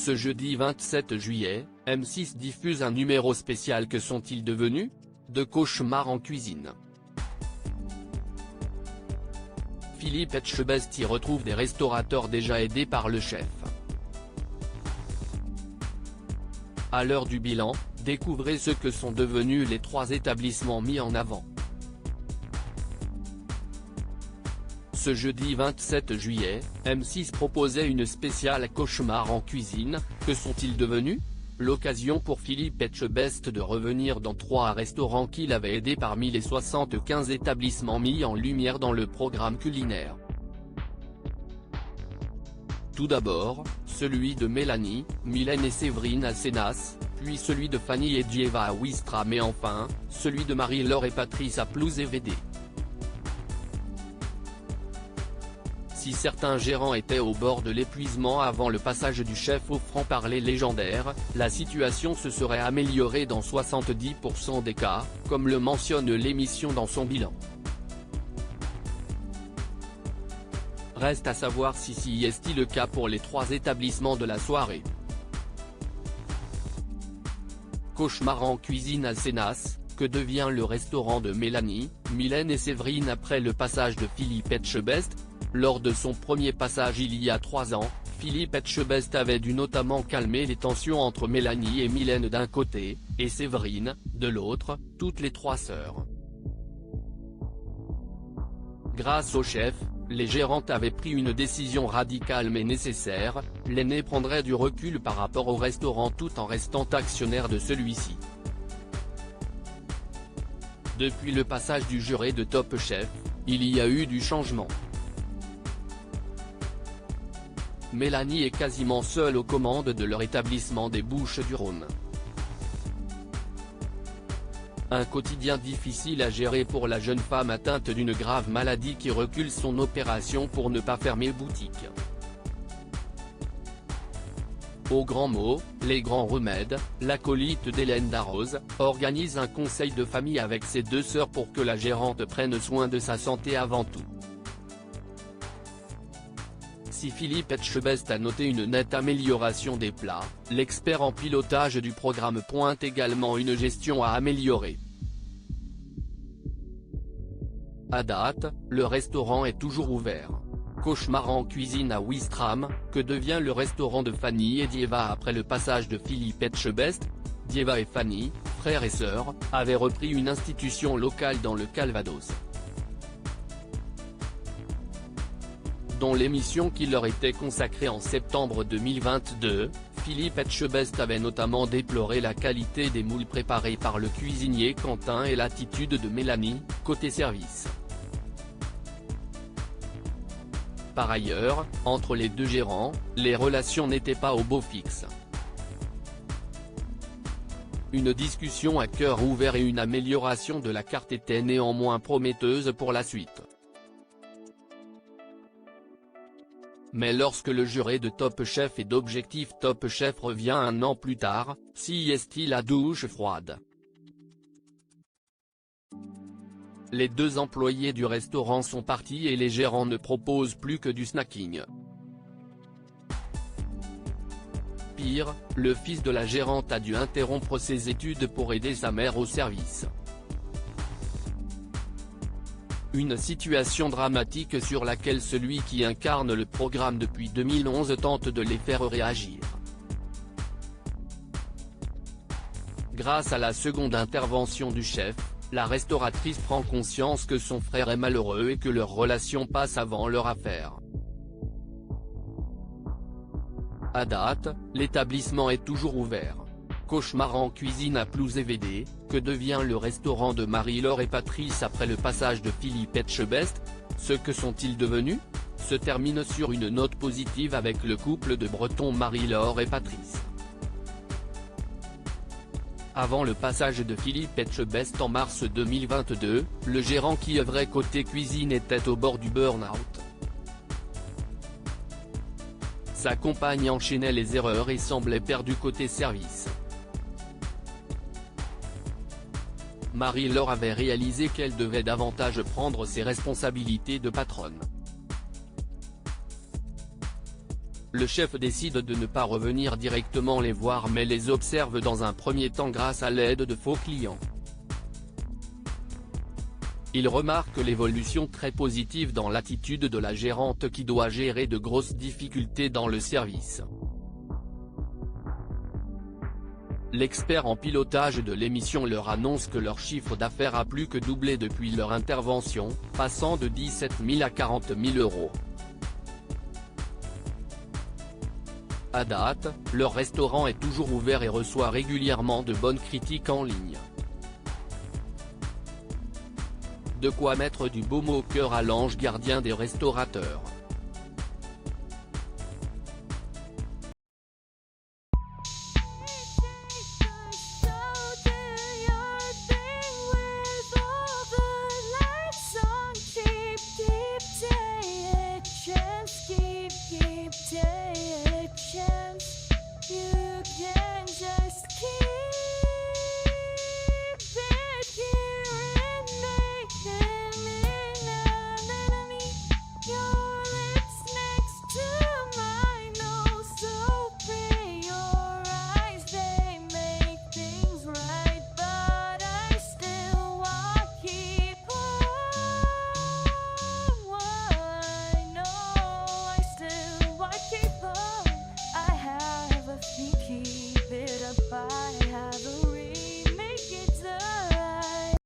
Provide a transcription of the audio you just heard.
Ce jeudi 27 juillet, M6 diffuse un numéro spécial Que sont-ils devenus ? De cauchemar en cuisine. Philippe Etchebest y retrouve des restaurateurs déjà aidés par le chef. À l'heure du bilan, découvrez ce que sont devenus les 3 établissements mis en avant. Ce jeudi 27 juillet, M6 proposait une spéciale cauchemar en cuisine, Que sont-ils devenus ? L'occasion pour Philippe Etchebest de revenir dans 3 restaurants qu'il avait aidés parmi les 75 établissements mis en lumière dans le programme culinaire. Tout d'abord, celui de Mélanie, Mylène et Séverine à Sénas, puis celui de Fanny et Dieva à Ouistreham et enfin, celui de Marie-Laure et Patrice à Plouzé-VD. Si certains gérants étaient au bord de l'épuisement avant le passage du chef au franc-parler légendaire, la situation se serait améliorée dans 70% des cas, comme le mentionne l'émission dans son bilan. Reste à savoir si est-il le cas pour les 3 établissements de la soirée. Cauchemar en cuisine à Sénas, que devient le restaurant de Mélanie, Mylène et Séverine après le passage de Philippe Etchebest ? Lors de son premier passage il y a 3 ans, Philippe Etchebest avait dû notamment calmer les tensions entre Mélanie et Mylène d'un côté, et Séverine, de l'autre, toutes les 3 sœurs. Grâce au chef, les gérantes avaient pris une décision radicale mais nécessaire, l'aîné prendrait du recul par rapport au restaurant tout en restant actionnaire de celui-ci. Depuis le passage du juré de Top Chef, il y a eu du changement. Mélanie est quasiment seule aux commandes de leur établissement des Bouches-du-Rhône. Un quotidien difficile à gérer pour la jeune femme atteinte d'une grave maladie qui recule son opération pour ne pas fermer boutique. Aux grands mots, les grands remèdes, l'acolyte d'Hélène Darroze, organise un conseil de famille avec ses 2 sœurs pour que la gérante prenne soin de sa santé avant tout. Si Philippe Etchebest a noté une nette amélioration des plats, l'expert en pilotage du programme pointe également une gestion à améliorer. À date, le restaurant est toujours ouvert. Cauchemar en cuisine à Ouistreham, que devient le restaurant de Fanny et Dieva après le passage de Philippe Etchebest ? Dieva et Fanny, frères et sœurs, avaient repris une institution locale dans le Calvados. Dans l'émission qui leur était consacrée en septembre 2022, Philippe Etchebest avait notamment déploré la qualité des moules préparés par le cuisinier Quentin et l'attitude de Mélanie, côté service. Par ailleurs, entre les 2 gérants, les relations n'étaient pas au beau fixe. Une discussion à cœur ouvert et une amélioration de la carte étaient néanmoins prometteuses pour la suite. Mais lorsque le juré de Top Chef et d'Objectif Top Chef revient 1 an plus tard, si est-il la douche froide ? Les 2 employés du restaurant sont partis et les gérants ne proposent plus que du snacking. Pire, le fils de la gérante a dû interrompre ses études pour aider sa mère au service. Une situation dramatique sur laquelle celui qui incarne le programme depuis 2011 tente de les faire réagir. Grâce à la seconde intervention du chef, la restauratrice prend conscience que son frère est malheureux et que leur relation passe avant leur affaire. À date, l'établissement est toujours ouvert. Cauchemar en cuisine à Plouzé-VD, que devient le restaurant de Marie-Laure et Patrice après le passage de Philippe Etchebest ? Ce que sont-ils devenus ? Se termine sur une note positive avec le couple de Bretons Marie-Laure et Patrice. Avant le passage de Philippe Etchebest en mars 2022, le gérant qui œuvrait côté cuisine était au bord du burn-out. Sa compagne enchaînait les erreurs et semblait perdue côté service. Marie-Laure avait réalisé qu'elle devait davantage prendre ses responsabilités de patronne. le chef décide de ne pas revenir directement les voir mais les observe dans un premier temps grâce à l'aide de faux clients. Il remarque l'évolution très positive dans l'attitude de la gérante qui doit gérer de grosses difficultés dans le service. L'expert en pilotage de l'émission leur annonce que leur chiffre d'affaires a plus que doublé depuis leur intervention, passant de 17 000 à 40 000 euros. À date, leur restaurant est toujours ouvert et reçoit régulièrement de bonnes critiques en ligne. De quoi mettre du baume au cœur à l'ange gardien des restaurateurs.